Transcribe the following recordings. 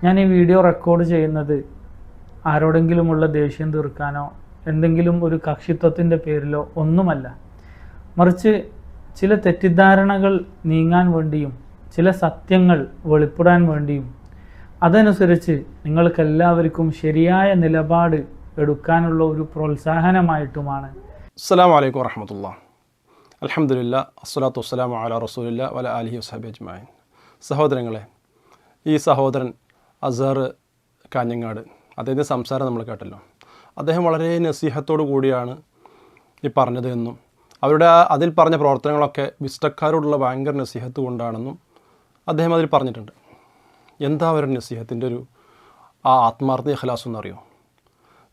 ഞാൻ ഈ video record ചെയ്യുന്നത് ആരോടെങ്കിലുമുള്ള ദേഷ്യം തീർക്കാനോ എന്തെങ്കിലും ഒരു കക്ഷിത്വത്തിൻ്റെ പേരിലോ ഒന്നുമല്ല. മറിച്ച് ചില തെറ്റിദ്ധാരണകൾ നീങ്ങാൻ വേണ്ടിയും ചില സത്യങ്ങൾ വെളിപ്പെടാൻ വേണ്ടിയും അതനുസരിച്ച് നിങ്ങൾക്കെല്ലാവർക്കും ശരിയായ നിലപാട് എടുക്കാനുള്ള ഒരു പ്രോത്സാഹനമായിട്ടുമാണ്. അസ്സലാമു അലൈക്കും വറഹ്മത്തുള്ളാഹി. അൽഹംദുലില്ലാഹ് അസ്സലാത്തു വസ്സലാമു അലാ റസൂലില്ലാഹി വഅലാ ആലിഹി വസ്ഹബിഹി അജ്മഈൻ. സഹോദരങ്ങളെ, ഈ സഹോദരൻ അസ്ഹർ കാഞ്ഞങ്ങാട് അദ്ദേഹത്തിൻ്റെ സംസാരം നമ്മൾ കേട്ടല്ലോ. അദ്ദേഹം വളരെ നസീഹത്തോടു കൂടിയാണ് ഈ പറഞ്ഞത് എന്നും അവരുടെ അതിൽ പറഞ്ഞ പ്രവർത്തനങ്ങളൊക്കെ വിസ്തക്കാരോടുള്ള ഭയങ്കര നസീഹത്ത് കൊണ്ടാണെന്നും അദ്ദേഹം അതിൽ പറഞ്ഞിട്ടുണ്ട്. എന്താ അവരുടെ നസീഹത്തിൻ്റെ ഒരു ആത്മാർത്ഥ ഇഖ്ലാസ് എന്നറിയോ?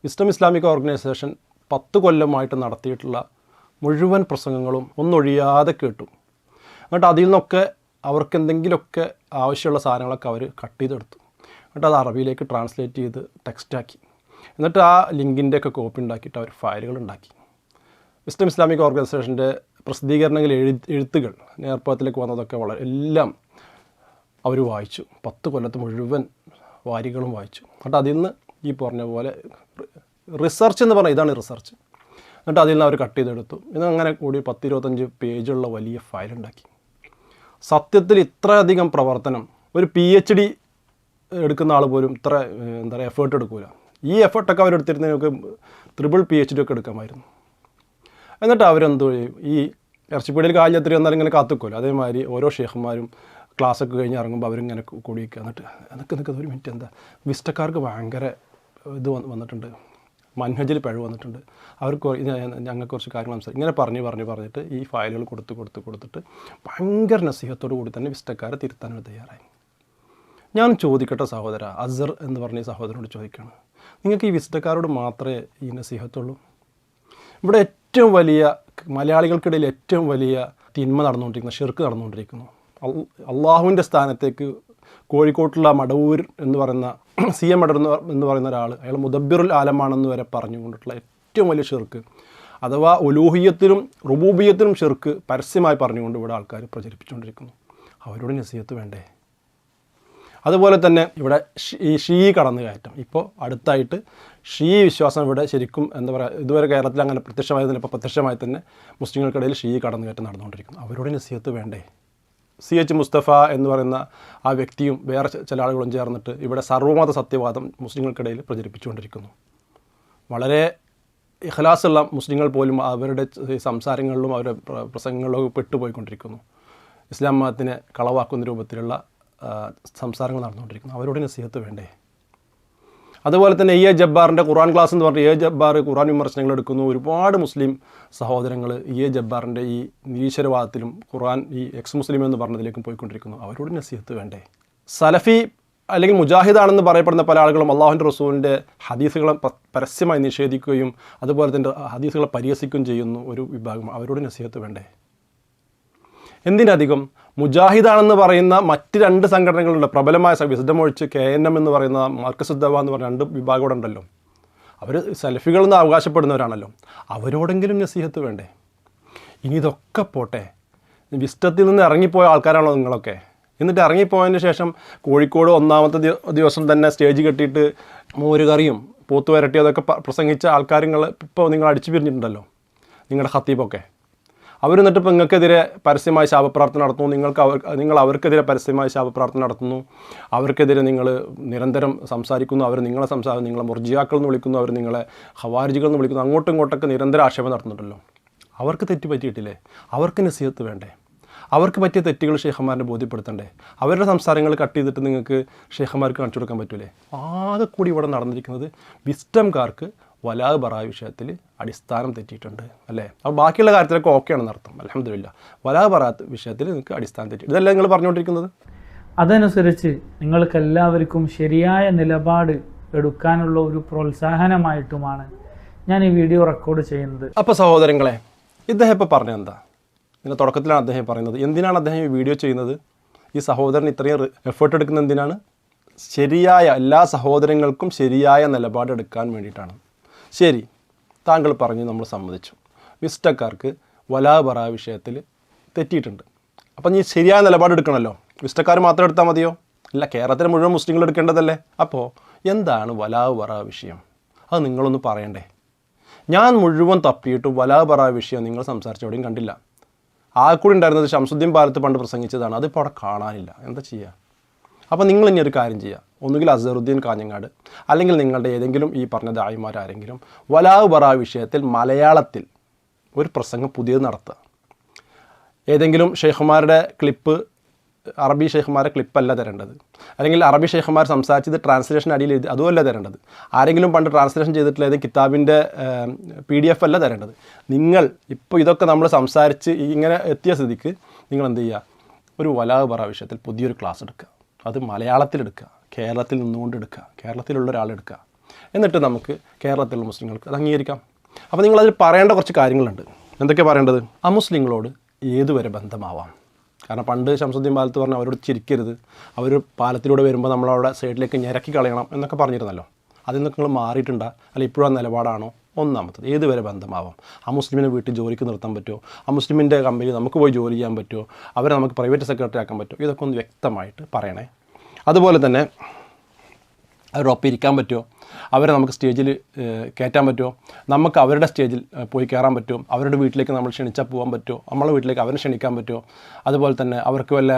വിസ്ഡം ഇസ്ലാമിക് ഓർഗനൈസേഷൻ 10 കൊല്ലമായിട്ട് നടത്തിയിട്ടുള്ള മുഴുവൻ പ്രസംഗങ്ങളും ഒന്നൊഴിയാതെ കേട്ടു. എന്നിട്ട് അതിൽ നിന്നൊക്കെ അവർക്ക് എന്തെങ്കിലുമൊക്കെ ആവശ്യമുള്ള സാധനങ്ങളൊക്കെ അവർ കട്ട് ചെയ്തെടുത്തു. എന്നിട്ട് അത് അറബിയിലേക്ക് ട്രാൻസ്ലേറ്റ് ചെയ്ത് ടെക്സ്റ്റാക്കി. എന്നിട്ട് ആ ലിങ്കിൻ്റെയൊക്കെ കോപ്പി ഉണ്ടാക്കിയിട്ട് അവർ ഫയലുകൾ ഉണ്ടാക്കി. വിസ്ഡം ഇസ്ലാമിക് ഓർഗനൈസേഷൻ്റെ പ്രസിദ്ധീകരണങ്ങൾ എഴുത്തുകൾ നേർപ്പത്തിലേക്ക് വന്നതൊക്കെ എല്ലാം അവർ വായിച്ചു. 10 കൊല്ലത്ത് മുഴുവൻ വാരികളും വായിച്ചു. എന്നിട്ട് അതിൽ നിന്ന് ഈ പറഞ്ഞ പോലെ റിസർച്ച് എന്ന് പറഞ്ഞാൽ ഇതാണ് റിസർച്ച്. എന്നിട്ട് അതിൽ നിന്ന് അവർ കട്ട് ചെയ്തെടുത്തു. ഇതങ്ങനെ കൂടി 10-25 പേജുള്ള വലിയ ഫയലുണ്ടാക്കി. സത്യത്തിൽ ഇത്രയധികം പ്രവർത്തനം ഒരു PhD എടുക്കുന്ന ആൾ പോലും ഇത്ര എന്താ പറയുക എഫേർട്ട് എടുക്കില്ല. ഈ എഫേർട്ടൊക്കെ അവരെടുത്തിരുന്നതിനൊക്കെ PhD ഒക്കെ എടുക്കാമായിരുന്നു. എന്നിട്ട് അവരെന്തോ ഈ ഇറച്ചിപ്പീടിയിൽ കാഞ്ഞത്തിരി വന്നാൽ ഇങ്ങനെ കാത്തുക്കുമല്ലോ, അതേമാതിരി ഓരോ ഷേഖന്മാരും ക്ലാസ്സൊക്കെ കഴിഞ്ഞ് ഇറങ്ങുമ്പോൾ അവരിങ്ങനെ കൂടി വയ്ക്കുക. എന്നിട്ട് ഒരു മിനിറ്റ്, എന്താ വിസ്തക്കാർക്ക് ഭയങ്കര ഇത് വന്നിട്ടുണ്ട്, മൻഹജിൽ പിഴവ് വന്നിട്ടുണ്ട്, അവർക്ക് ഞങ്ങൾക്ക് കുറച്ച് കാര്യങ്ങൾ ഇങ്ങനെ പറഞ്ഞിട്ട് ഈ ഫയലുകൾ കൊടുത്തിട്ട് ഭയങ്കര നസീഹത്തോടു കൂടി തന്നെ വിസ്തക്കാരെ തിരുത്താനാണ് തയ്യാറായി. ഞാൻ ചോദിക്കട്ടെ സഹോദര, അസ്ഹർ എന്ന് പറഞ്ഞ ഈ സഹോദരനോട് ചോദിക്കുകയാണ്, നിങ്ങൾക്ക് ഈ വിസ്തക്കാരോട് മാത്രമേ ഈ നസീഹത്തുള്ളൂ? ഇവിടെ ഏറ്റവും വലിയ മലയാളികൾക്കിടയിൽ ഏറ്റവും വലിയ തിന്മ നടന്നുകൊണ്ടിരിക്കുന്നു, ഷിർക്ക് നടന്നുകൊണ്ടിരിക്കുന്നു. അള്ളാഹുവിൻ്റെ സ്ഥാനത്തേക്ക് കോഴിക്കോട്ടുള്ള മടവൂർ എന്ന് പറയുന്ന CM മടവൂർ എന്ന് പറയുന്ന ഒരാൾ, അയാൾ മുദബ്ബിറുൽ ആലമാണെന്ന് വരെ പറഞ്ഞുകൊണ്ടിട്ടുള്ള ഏറ്റവും വലിയ ഷിർക്ക്, അഥവാ ഉലൂഹിയത്തിലും റുബൂബിയത്തിലും ഷിർക്ക് പരസ്യമായി പറഞ്ഞുകൊണ്ട് ഇവിടെ ആൾക്കാർ പ്രചരിപ്പിച്ചുകൊണ്ടിരിക്കുന്നു. അവരോട് നസീഹത്ത് വേണ്ടേ? അതുപോലെ തന്നെ ഇവിടെ ഈ ഷീ കടന്നുകയറ്റം, ഇപ്പോൾ അടുത്തായിട്ട് ഷീ വിശ്വാസം ഇവിടെ ശരിക്കും എന്താ പറയുക, ഇതുവരെ കേരളത്തിൽ അങ്ങനെ പ്രത്യക്ഷമായതിന് ഇപ്പോൾ പ്രത്യക്ഷമായി തന്നെ മുസ്ലിങ്ങൾക്കിടയിൽ ഷീ കടന്നുകയറ്റം നടന്നുകൊണ്ടിരിക്കുന്നു. അവരോട് നസീഹത്ത് വേണ്ടേ? CH മുസ്തഫ എന്ന് പറയുന്ന ആ വ്യക്തിയും വേറെ ചില ആളുകളും ചേർന്നിട്ട് ഇവിടെ സർവ്വമത സത്യവാദം മുസ്ലിങ്ങൾക്കിടയിൽ പ്രചരിപ്പിച്ചുകൊണ്ടിരിക്കുന്നു. വളരെ ഇഖ്ലാസുള്ള മുസ്ലിങ്ങൾ പോലും അവരുടെ സംസാരങ്ങളിലും അവരുടെ പ്രസംഗങ്ങളിലും പെട്ടുപോയിക്കൊണ്ടിരിക്കുന്നു. ഇസ്ലാം മതത്തിനെ കളവാക്കുന്ന രൂപത്തിലുള്ള സംസാരങ്ങൾ നടന്നുകൊണ്ടിരിക്കുന്നു. അവരോട് നസീഹത്ത് വേണ്ടേ? അതുപോലെ തന്നെ A. ജബ്ബാറിൻ്റെ ഖുർആൻ ക്ലാസ് എന്ന് പറഞ്ഞാൽ A. ജബ്ബാർ ഖുർആൻ വിമർശനങ്ങൾ എടുക്കുന്നു. ഒരുപാട് മുസ്ലിം സഹോദരങ്ങൾ A. ജബ്ബാറിൻ്റെ ഈ നിരീശ്വരവാദത്തിലും ഖുർആൻ ഈ എക്സ് മുസ്ലിം എന്ന് പറഞ്ഞതിലേക്കും പോയിക്കൊണ്ടിരിക്കുന്നു. അവരോട് നസീഹത്ത് വേണ്ടേ? സലഫി അല്ലെങ്കിൽ മുജാഹിദാണെന്ന് പറയപ്പെടുന്ന പല ആളുകളും അള്ളാഹുവിൻ്റെ റസൂലിൻ്റെ ഹദീസുകളെ പരസ്യമായി നിഷേധിക്കുകയും അതുപോലെ തന്നെ ഹദീസുകളെ പരിഹസിക്കുകയും ചെയ്യുന്നു ഒരു വിഭാഗം. അവരോട് നസീഹത്ത് വേണ്ടേ? എന്തിനധികം മുജാഹിദാണെന്ന് പറയുന്ന മറ്റ് 2 സംഘടനകളുണ്ട്, പ്രബലമായ വിശദമൊഴിച്ച് KNM എന്ന് പറയുന്ന മാർക്കസുദ്ദവ എന്ന് പറഞ്ഞ 2 വിഭാഗം കൂടെ ഉണ്ടല്ലോ. അവർ സലഫികളെന്ന് അവകാശപ്പെടുന്നവരാണല്ലോ. അവരോടെങ്കിലും നസീഹത്ത് വേണ്ടേ? ഇനി ഇതൊക്കെ പോട്ടെ, വിസ്ഡത്തിൽ നിന്ന് ഇറങ്ങിപ്പോയ ആൾക്കാരാണല്ലോ നിങ്ങളൊക്കെ. എന്നിട്ട് ഇറങ്ങിപ്പോയതിന് ശേഷം കോഴിക്കോട് 1ാമത്തെ ദിവസം തന്നെ സ്റ്റേജ് കെട്ടിയിട്ട് മോരുകറിയും പോത്ത് വരട്ടി അതൊക്കെ പ്രസംഗിച്ച ആൾക്കാരുകൾ ഇപ്പോൾ നിങ്ങൾ അടിച്ചു പിരിഞ്ഞിട്ടുണ്ടല്ലോ, നിങ്ങളുടെ ഖത്തീബൊക്കെ. അവരെന്നിട്ട് ഇപ്പോൾ നിങ്ങൾക്കെതിരെ പരസ്യമായി ശാപപ്രാർത്ഥന നടത്തുന്നു, നിങ്ങൾ അവർക്കെതിരെ പരസ്യമായി ശാപപ്രാർത്ഥന നടത്തുന്നു, അവർക്കെതിരെ നിങ്ങൾ നിരന്തരം സംസാരിക്കുന്നു, അവർ നിങ്ങളെ മുർജിയാക്കൾ എന്ന് വിളിക്കുന്നു, അവർ നിങ്ങളെ ഖവാരിജികൾ എന്ന് വിളിക്കുന്നു, അങ്ങോട്ടും ഇങ്ങോട്ടൊക്കെ നിരന്തരം ആക്ഷേപം നടത്തുന്നുണ്ടല്ലോ. അവർക്ക് തെറ്റ് പറ്റിയിട്ടില്ലേ? അവർക്ക് നസീഹത്ത് വേണ്ടേ? അവർക്ക് പറ്റിയ തെറ്റുകൾ ഷേഖന്മാരെ ബോധ്യപ്പെടുത്തണ്ടേ? അവരുടെ സംസാരങ്ങൾ കട്ട് ചെയ്തിട്ട് നിങ്ങൾക്ക് ഷേഖന്മാർക്ക് കാണിച്ചു കൊടുക്കാൻ പറ്റൂലേ? ആകെ കൂടി ഇവിടെ നടന്നിരിക്കുന്നത് വിസ്ഡംകാർക്ക് വലാ ബറാ വിഷയത്തിൽ അടിസ്ഥാനം തെറ്റിയിട്ടുണ്ട് അല്ലേ? അപ്പോൾ ബാക്കിയുള്ള കാര്യത്തിലൊക്കെ ഓക്കെയാണെന്ന് അർത്ഥം. അൽഹംദുലില്ലാഹ്. വലാ ബറാത്ത് വിഷയത്തിൽ നിങ്ങൾക്ക് അടിസ്ഥാനം തെറ്റി. ഇതല്ലേ നിങ്ങൾ പറഞ്ഞുകൊണ്ടിരിക്കുന്നത്? അതനുസരിച്ച് നിങ്ങൾക്കെല്ലാവർക്കും ശരിയായ നിലപാട് എടുക്കാനുള്ള ഒരു പ്രോത്സാഹനമായിട്ടുമാണ് ഞാൻ ഈ വീഡിയോ റെക്കോർഡ് ചെയ്യുന്നത്. അപ്പോൾ സഹോദരങ്ങളെ, ഇദ്ദേഹം ഇപ്പോൾ പറഞ്ഞത് എന്താ? ഇതിൻ്റെ തുടക്കത്തിലാണ് അദ്ദേഹം പറയുന്നത്. എന്തിനാണ് അദ്ദേഹം ഈ വീഡിയോ ചെയ്യുന്നത്? ഈ സഹോദരൻ ഇത്രയും എഫേർട്ട് എടുക്കുന്നത് എന്തിനാണ്? ശരിയായ എല്ലാ സഹോദരങ്ങൾക്കും ശരിയായ നിലപാടെടുക്കാൻ വേണ്ടിയിട്ടാണ്. ശരി, താങ്കൾ പറഞ്ഞു, നമ്മൾ സമ്മതിച്ചു, വിസ്ഡക്കാർക്ക് വലാ ബറാ വിഷയത്തിൽ തെറ്റിയിട്ടുണ്ട്. അപ്പം നീ ശരിയായ നിലപാടെടുക്കണമല്ലോ. വിസ്ഡക്കാർ മാത്രം എടുത്താൽ മതിയോ? ഇല്ല, കേരളത്തിലെ മുഴുവൻ മുസ്ലിങ്ങൾ എടുക്കേണ്ടതല്ലേ? അപ്പോൾ എന്താണ് വലാവ് ബറാ വിഷയം? അത് നിങ്ങളൊന്ന് പറയണ്ടേ? ഞാൻ മുഴുവൻ തപ്പിയിട്ടും വലാവ് ബറാ വിഷയം നിങ്ങൾ സംസാരിച്ച എവിടെയും കണ്ടില്ല. ആകെക്കൂടി ഉണ്ടായിരുന്നത് ശംസുദ്ദീൻ പാലത്ത് പണ്ട് പ്രസംഗിച്ചതാണ്. അതിപ്പോൾ അവിടെ കാണാനില്ല. എന്താ ചെയ്യുക? അപ്പോൾ നിങ്ങൾ ഇനി ഒരു കാര്യം ചെയ്യുക. ഒന്നുകിൽ അസറുദ്ദീൻ കാഞ്ഞങ്ങാട് അല്ലെങ്കിൽ നിങ്ങളുടെ ഏതെങ്കിലും ഈ പറഞ്ഞ ദായിമാരാരെങ്കിലും വലാവ് ബറാ വിഷയത്തിൽ മലയാളത്തിൽ ഒരു പ്രസംഗം പുതിയത് നടത്തുക. ഏതെങ്കിലും ഷെയ്ഖുമാരുടെ ക്ലിപ്പ്, അറബി ഷെയ്ഖുമാരുടെ ക്ലിപ്പല്ല തരേണ്ടത്, അല്ലെങ്കിൽ അറബി ഷെയ്ഖുമാർ സംസാരിച്ചത് ട്രാൻസ്ലേഷൻ അടിയിൽ എഴുതി അതുമല്ല തരേണ്ടത്, ആരെങ്കിലും പണ്ട് ട്രാൻസ്ലേഷൻ ചെയ്തിട്ടുള്ള ഏതെങ്കിലും കിതാബിൻ്റെ PDF അല്ല തരേണ്ടത്. നിങ്ങൾ ഇപ്പോൾ ഇതൊക്കെ നമ്മൾ സംസാരിച്ച് ഇങ്ങനെ എത്തിയ സ്ഥിതിക്ക് നിങ്ങൾ എന്ത് ചെയ്യുക? ഒരു വലാവ് ബറാ വിഷയത്തിൽ പുതിയൊരു ക്ലാസ് എടുക്കുക. അത് മലയാളത്തിലെടുക്കുക, കേരളത്തിൽ നിന്നുകൊണ്ട് എടുക്കുക, കേരളത്തിലുള്ള ഒരാളെടുക്കുക. എന്നിട്ട് നമുക്ക് കേരളത്തിലുള്ള മുസ്ലിങ്ങൾക്ക് അത് അംഗീകരിക്കാം. അപ്പോൾ നിങ്ങളതിൽ പറയേണ്ട കുറച്ച് കാര്യങ്ങളുണ്ട്. എന്തൊക്കെയാണ് പറയേണ്ടത്? അമുസ്ലിങ്ങളോട് ഏതുവരെ ബന്ധമാവാം. കാരണം പണ്ട് ശംസുദ്ദീൻ പാലത്ത് പറഞ്ഞാൽ അവരോട് ചിരിക്കരുത്, അവർ പാലത്തിലൂടെ വരുമ്പോൾ നമ്മളവിടെ സൈഡിലേക്ക് ഞെരക്കി കളയണം എന്നൊക്കെ പറഞ്ഞിരുന്നല്ലോ. അതിൽ നിന്നൊക്കെ നിങ്ങൾ മാറിയിട്ടുണ്ടോ? അല്ല ഇപ്പോഴും ആ നിലപാടാണോ? ഒന്നാമത്തത്, ഏതുവരെ ബന്ധമാവാം. ആ മുസ്ലിമിനെ വീട്ടിൽ ജോലിക്ക് നിർത്താൻ പറ്റുമോ? ആ മുസ്ലിമിൻ്റെ കമ്പനി നമുക്ക് പോയി ജോലി ചെയ്യാൻ പറ്റുമോ? അവരെ നമുക്ക് പ്രൈവറ്റ് സെക്രട്ടറി ആക്കാൻ പറ്റുമോ? ഇതൊക്കെ ഒന്ന് വ്യക്തമായിട്ട് പറയണേ. അതുപോലെ തന്നെ അവരൊപ്പം ഇരിക്കാൻ പറ്റുമോ? അവരെ നമുക്ക് സ്റ്റേജിൽ കയറ്റാൻ പറ്റുമോ? നമുക്ക് അവരുടെ സ്റ്റേജിൽ പോയി കയറാൻ പറ്റുമോ? അവരുടെ വീട്ടിലേക്ക് നമ്മൾ ക്ഷണിച്ചാൽ പോകാൻ പറ്റുമോ? നമ്മളെ വീട്ടിലേക്ക് അവരെ ക്ഷണിക്കാൻ പറ്റുമോ? അതുപോലെ തന്നെ അവർക്ക് വല്ല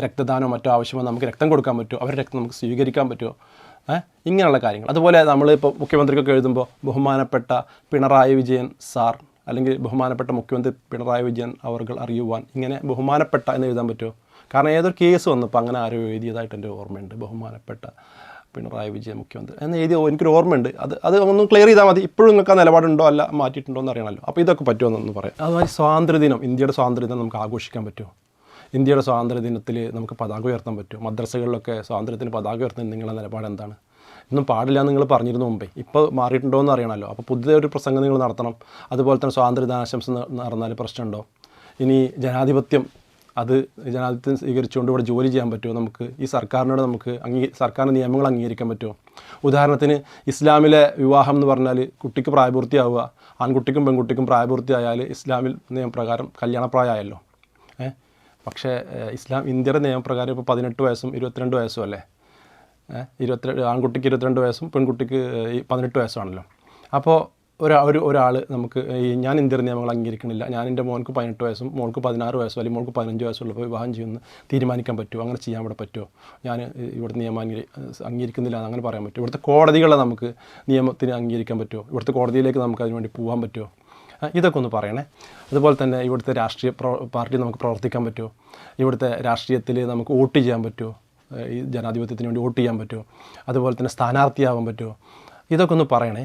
രക്തദാനമോ മറ്റോ ആവശ്യമോ നമുക്ക് രക്തം കൊടുക്കാൻ പറ്റുമോ? അവരുടെ രക്തം നമുക്ക് സ്വീകരിക്കാൻ പറ്റുമോ? ഇങ്ങനെയുള്ള കാര്യങ്ങൾ. അതുപോലെ നമ്മളിപ്പോൾ മുഖ്യമന്ത്രിക്കൊക്കെ എഴുതുമ്പോൾ ബഹുമാനപ്പെട്ട പിണറായി വിജയൻ സാർ, അല്ലെങ്കിൽ ബഹുമാനപ്പെട്ട മുഖ്യമന്ത്രി പിണറായി വിജയൻ അവർകൾ അറിയുവാൻ, ഇങ്ങനെ ബഹുമാനപ്പെട്ട എന്ന് എഴുതാൻ പറ്റുമോ? കാരണം ഏതൊരു കേസ് വന്നപ്പോൾ അങ്ങനെ ആരോ എഴുതിയതായിട്ട് എൻ്റെ ഓർമ്മയുണ്ട്, ബഹുമാനപ്പെട്ട പിണറായി വിജയൻ മുഖ്യമന്ത്രി എന്ന് എഴുതിയ എനിക്കൊരു ഓർമ്മയുണ്ട്. അത് ഒന്ന് ക്ലിയർ ചെയ്താൽ മതി. ഇപ്പോഴും നിങ്ങൾക്ക് ആ നിലപാടുണ്ടോ അല്ല മാറ്റിയിട്ടുണ്ടോ എന്ന് അറിയണമല്ലോ. അപ്പോൾ ഇതൊക്കെ പറ്റുമോയെന്നൊന്ന് പറയാം. അതുമാതിരി സ്വാതന്ത്ര്യദിനം, ഇന്ത്യയുടെ സ്വാതന്ത്ര്യദിനം നമുക്ക് ആഘോഷിക്കാൻ പറ്റുമോ? ഇന്ത്യയുടെ സ്വാതന്ത്ര്യദിനത്തിൽ നമുക്ക് പതാക ഉയർത്താൻ പറ്റുമോ? മദ്രസകളിലൊക്കെ സ്വാതന്ത്ര്യത്തിന് പതാക ഉയർത്താൻ നിങ്ങളുടെ നിലപാട് എന്താണ്? ഇന്നും പാടില്ല എന്ന് നിങ്ങൾ പറഞ്ഞിരുന്നു മുമ്പേ, ഇപ്പോൾ മാറിയിട്ടുണ്ടോ എന്ന് അറിയണമല്ലോ. അപ്പോൾ പുതിയൊരു പ്രസംഗം നിങ്ങൾ നടത്തണം. അതുപോലെ തന്നെ സ്വാതന്ത്ര്യദിനാശംസ നടന്നാൽ പ്രശ്നമുണ്ടോ? ഇനി ജനാധിപത്യം, അത് ജനാധിപത്യം സ്വീകരിച്ചുകൊണ്ട് ഇവിടെ ജോലി ചെയ്യാൻ പറ്റുമോ? നമുക്ക് ഈ സർക്കാരിനോട് നമുക്ക് സർക്കാരിൻ്റെ നിയമങ്ങൾ അംഗീകരിക്കാൻ പറ്റുമോ? ഉദാഹരണത്തിന് ഇസ്ലാമിലെ വിവാഹം എന്ന് പറഞ്ഞാൽ കുട്ടിക്ക് പ്രായപൂർത്തിയാവുക, ആൺകുട്ടിക്കും പെൺകുട്ടിക്കും പ്രായപൂർത്തിയായാൽ ഇസ്ലാമിൽ നിയമപ്രകാരം കല്യാണപ്രായമായല്ലോ. പക്ഷേ ഇന്ത്യയുടെ നിയമപ്രകാരം ഇപ്പോൾ 18 വയസ്സും 22 വയസ്സും അല്ലേ? ആൺകുട്ടിക്ക് 22 വയസ്സും പെൺകുട്ടിക്ക് 18 വയസ്സുമാണല്ലോ. അപ്പോൾ ഒരാൾ നമുക്ക് ഞാൻ ഇന്ത്യയുടെ നിയമങ്ങൾ അംഗീകരിക്കണില്ല, ഞാൻ എൻ്റെ മോൾക്ക് 18 വയസ്സും മോൾക്ക് 16 വയസ്സും അല്ലെങ്കിൽ മോൾക്ക് 15 വയസ്സുള്ളപ്പോൾ വിവാഹം ചെയ്യുമെന്ന് തീരുമാനിക്കാൻ പറ്റുമോ? അങ്ങനെ ചെയ്യാൻ ഇവിടെ പറ്റുമോ? ഞാൻ ഇവിടെ നിയമം അംഗീകരിക്കുന്നില്ല അങ്ങനെ പറയാൻ പറ്റുമോ? ഇവിടുത്തെ കോടതികളെ നമുക്ക് നിയമത്തിന് അംഗീകരിക്കാൻ പറ്റുമോ? ഇവിടുത്തെ കോടതിയിലേക്ക് നമുക്ക് അതിനുവേണ്ടി പോകാൻ പറ്റുമോ? ഇതൊക്കെ ഒന്ന് പറയണേ. അതുപോലെ തന്നെ ഇവിടുത്തെ രാഷ്ട്രീയ പാർട്ടി നമുക്ക് പ്രവർത്തിക്കാൻ പറ്റുമോ? ഇവിടുത്തെ രാഷ്ട്രീയത്തിൽ നമുക്ക് വോട്ട് ചെയ്യാൻ പറ്റുമോ? ഈ ജനാധിപത്യത്തിന് വേണ്ടി വോട്ട് ചെയ്യാൻ പറ്റുമോ? അതുപോലെ തന്നെ സ്ഥാനാർത്ഥിയാവാൻ പറ്റുമോ? ഇതൊക്കെ ഒന്ന് പറയണേ.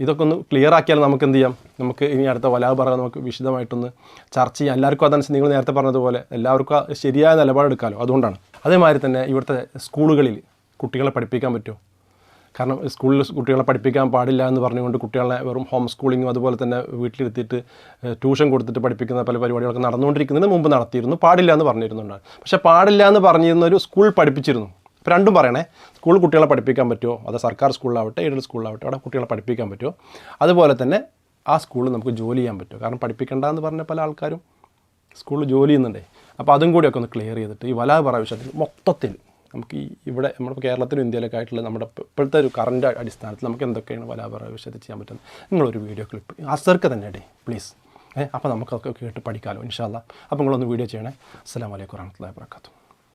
ഇതൊക്കെ ഒന്ന് ക്ലിയർ ആക്കിയാൽ നമുക്ക് എന്ത് ചെയ്യാം? നമുക്ക് ഇനി അടുത്ത വലാവ് ബറാ നമുക്ക് വിശദമായിട്ടൊന്ന് ചർച്ച ചെയ്യാം. എല്ലാവർക്കും അതനുസരിച്ച് നിങ്ങൾ നേരത്തെ പറഞ്ഞതുപോലെ എല്ലാവർക്കും ശരിയായ നിലപാടെടുക്കാമല്ലോ. അതുകൊണ്ടാണ്. അതേമാതിരി തന്നെ ഇവിടുത്തെ സ്കൂളുകളിൽ കുട്ടികളെ പഠിപ്പിക്കാൻ പറ്റുമോ? കാരണം സ്കൂളിൽ കുട്ടികളെ പഠിപ്പിക്കാൻ പാടില്ല എന്ന് പറഞ്ഞുകൊണ്ട് കുട്ടികളെ വെറും ഹോം സ്കൂളിങ്ങും അതുപോലെ തന്നെ വീട്ടിലിരുത്തിയിട്ട് ട്യൂഷൻ കൊടുത്തിട്ട് പഠിപ്പിക്കുന്ന പല പരിപാടികളൊക്കെ നടന്നുകൊണ്ടിരിക്കുന്നതിന് മുമ്പ് നടത്തിയിരുന്നു. പാടില്ല എന്ന് പറഞ്ഞിരുന്നുണ്ടാണ്. പക്ഷേ പാടില്ല എന്ന് പറഞ്ഞിരുന്ന ഒരു സ്കൂൾ പഠിപ്പിച്ചിരുന്നു. ഇപ്പോൾ രണ്ടും പറയണേ. സ്കൂൾ കുട്ടികളെ പഠിപ്പിക്കാൻ പറ്റുമോ? അത് സർക്കാർ സ്കൂളിലാവട്ടെ എയ്ഡഡ് സ്കൂളിലാവട്ടെ അവിടെ കുട്ടികളെ പഠിപ്പിക്കാൻ പറ്റുമോ? അതുപോലെ തന്നെ ആ സ്കൂളിൽ നമുക്ക് ജോലി ചെയ്യാൻ പറ്റുമോ? കാരണം പഠിപ്പിക്കേണ്ട എന്ന് പറഞ്ഞ പല ആൾക്കാരും സ്കൂളിൽ ജോലി ചെയ്യുന്നുണ്ടേ. അപ്പോൾ അതും കൂടിയൊക്കെ ഒന്ന് ക്ലിയർ ചെയ്തിട്ട് ഈ വലാവ് ബറാ വിഷയത്തിൽ മൊത്തത്തിൽ നമുക്ക് ഇവിടെ നമ്മുടെ കേരളത്തിലും ഇന്ത്യയിലൊക്കെ ആയിട്ടുള്ള നമ്മുടെ ഇപ്പോഴത്തെ ഒരു കറണ്ട് അടിസ്ഥാനത്തിൽ നമുക്ക് എന്തൊക്കെയാണ് വലാവ് ബറാ വിഷയത്തിൽ ചെയ്യാൻ പറ്റുന്നത് നിങ്ങളൊരു വീഡിയോ ക്ലിപ്പ് അസർക്ക് തന്നെ ഇടേ പ്ലീസ്. അപ്പോൾ നമുക്കൊക്കെ കേട്ട് പഠിക്കാമല്ലോ ഇൻഷാ അല്ലാഹ്. അപ്പോൾ നിങ്ങളൊന്ന് വീഡിയോ ചെയ്യണേ. അസ്സലാമു അലൈക്കും വറഹ്മത്തുള്ളാഹി വബറകാതുഹു.